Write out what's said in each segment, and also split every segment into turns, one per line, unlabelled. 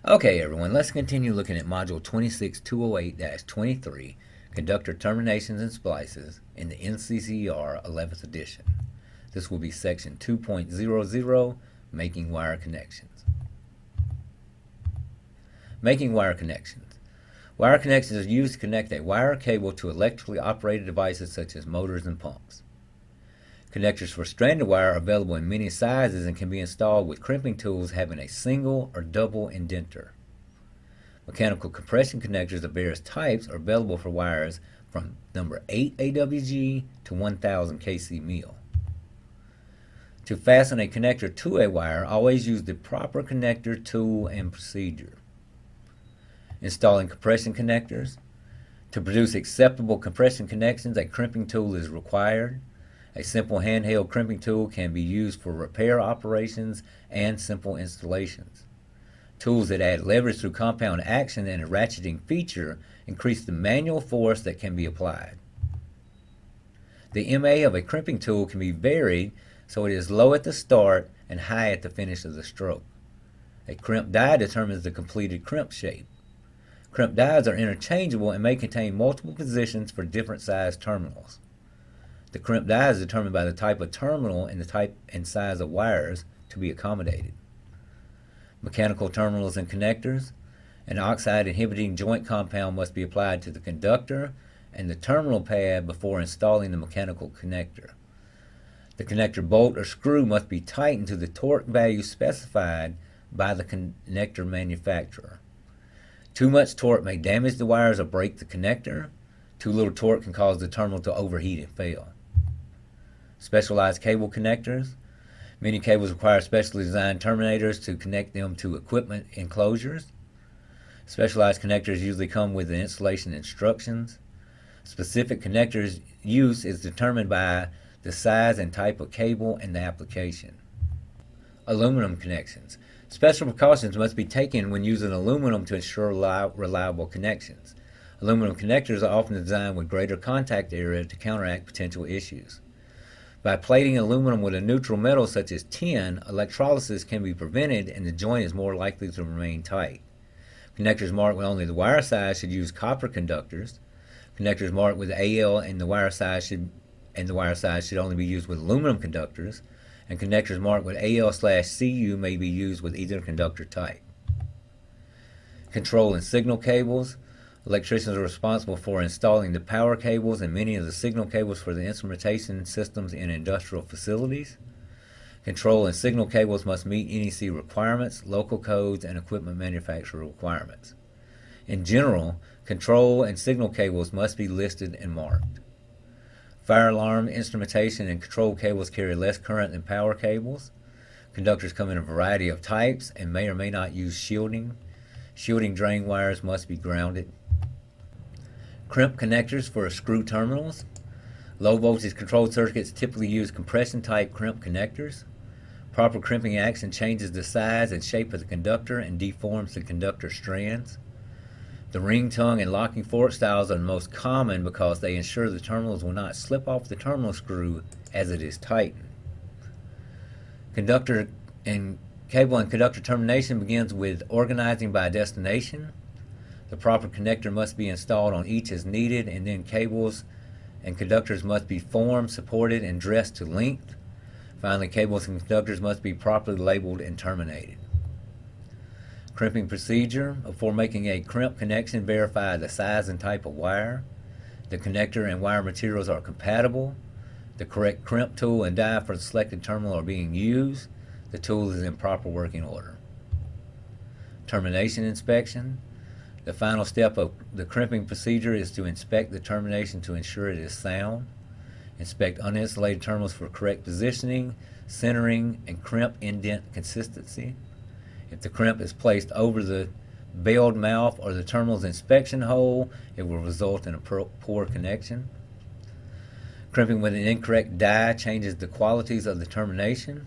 Okay, everyone, let's continue looking at Module 26208-23, Conductor Terminations and Splices, in the NCCER 11th edition. This will be Section 2.00, Making Wire Connections. Making wire connections. Wire connections are used to connect a wire or cable to electrically operated devices such as motors and pumps. Connectors for stranded wire are available in many sizes and can be installed with crimping tools having a single or double indenter. Mechanical compression connectors of various types are available for wires from number 8 AWG to 1000 kc mil. To fasten a connector to a wire, always use the proper connector tool and procedure. Installing compression connectors. To produce acceptable compression connections, a crimping tool is required. A simple handheld crimping tool can be used for repair operations and simple installations. Tools that add leverage through compound action and a ratcheting feature increase the manual force that can be applied. The MA of a crimping tool can be varied so it is low at the start and high at the finish of the stroke. A crimp die determines the completed crimp shape. Crimp dies are interchangeable and may contain multiple positions for different size terminals. The crimp die is determined by the type of terminal and the type and size of wires to be accommodated. Mechanical terminals and connectors. An oxide inhibiting joint compound must be applied to the conductor and the terminal pad before installing the mechanical connector. The connector bolt or screw must be tightened to the torque value specified by the connector manufacturer. Too much torque may damage the wires or break the connector. Too little torque can cause the terminal to overheat and fail. Specialized cable connectors. Many cables require specially designed terminators to connect them to equipment enclosures. Specialized connectors usually come with the installation instructions. Specific connectors use is determined by the size and type of cable and the application. Aluminum connections. Special precautions must be taken when using aluminum to ensure reliable connections. Aluminum connectors are often designed with greater contact area to counteract potential issues. By plating aluminum with a neutral metal such as tin, electrolysis can be prevented and the joint is more likely to remain tight. Connectors marked with only the wire size should use copper conductors. Connectors marked with AL and the wire size should only be used with aluminum conductors, and connectors marked with AL/CU may be used with either conductor type. Control and signal cables. Electricians are responsible for installing the power cables and many of the signal cables for the instrumentation systems in industrial facilities. Control and signal cables must meet NEC requirements, local codes, and equipment manufacturer requirements. In general, control and signal cables must be listed and marked. Fire alarm, instrumentation, and control cables carry less current than power cables. Conductors come in a variety of types and may or may not use shielding. Shielding drain wires must be grounded. Crimp connectors for screw terminals. Low voltage control circuits typically use compression type crimp connectors. Proper crimping action changes the size and shape of the conductor and deforms the conductor strands. The ring tongue and locking fork styles are the most common because they ensure the terminals will not slip off the terminal screw as it is tightened. Conductor and cable and conductor termination begins with organizing by destination. The proper connector must be installed on each as needed, and then cables and conductors must be formed, supported, and dressed to length. Finally, cables and conductors must be properly labeled and terminated. Crimping procedure. Before making a crimp connection, verify the size and type of wire. The connector and wire materials are compatible. The correct crimp tool and die for the selected terminal are being used. The tool is in proper working order. Termination inspection. The final step of the crimping procedure is to inspect the termination to ensure it is sound. Inspect uninsulated terminals for correct positioning, centering, and crimp indent consistency. If the crimp is placed over the bailed mouth or the terminal's inspection hole, it will result in a poor connection. Crimping with an incorrect die changes the qualities of the termination.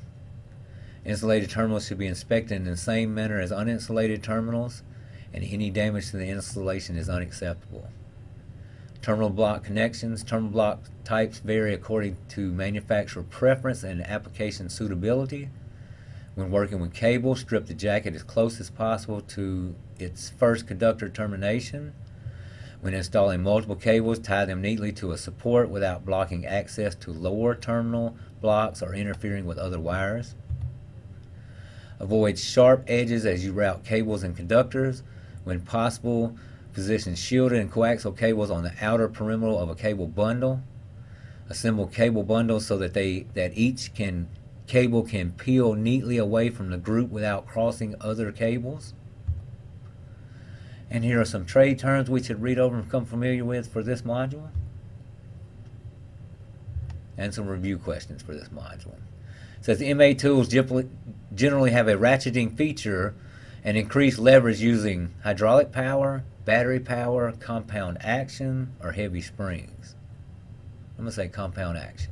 Insulated terminals should be inspected in the same manner as uninsulated terminals, and any damage to the installation is unacceptable. Terminal block connections. Terminal block types vary according to manufacturer preference and application suitability. When working with cable, strip the jacket as close as possible to its first conductor termination. When installing multiple cables, tie them neatly to a support without blocking access to lower terminal blocks or interfering with other wires. Avoid sharp edges as you route cables and conductors. When possible, position shielded and coaxial cables on the outer perimeter of a cable bundle. Assemble cable bundles so that each cable can peel neatly away from the group without crossing other cables. And here are some trade terms we should read over and become familiar with for this module. And some review questions for this module. It says the MA tools generally have a ratcheting feature and increase leverage using hydraulic power, battery power, compound action, or heavy springs. I'm going to say compound action.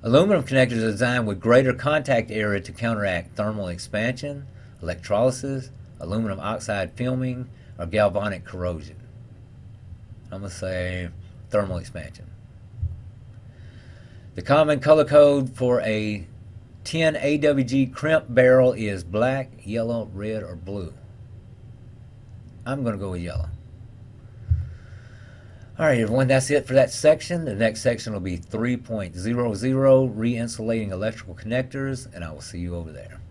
Aluminum connectors are designed with greater contact area to counteract thermal expansion, electrolysis, aluminum oxide filming, or galvanic corrosion. I'm going to say thermal expansion. The common color code for a 10 AWG crimp barrel is black, yellow, red, or blue. I'm going to go with yellow. Alright everyone, that's it for that section. The next section will be 3.00, re-insulating electrical connectors, and I will see you over there.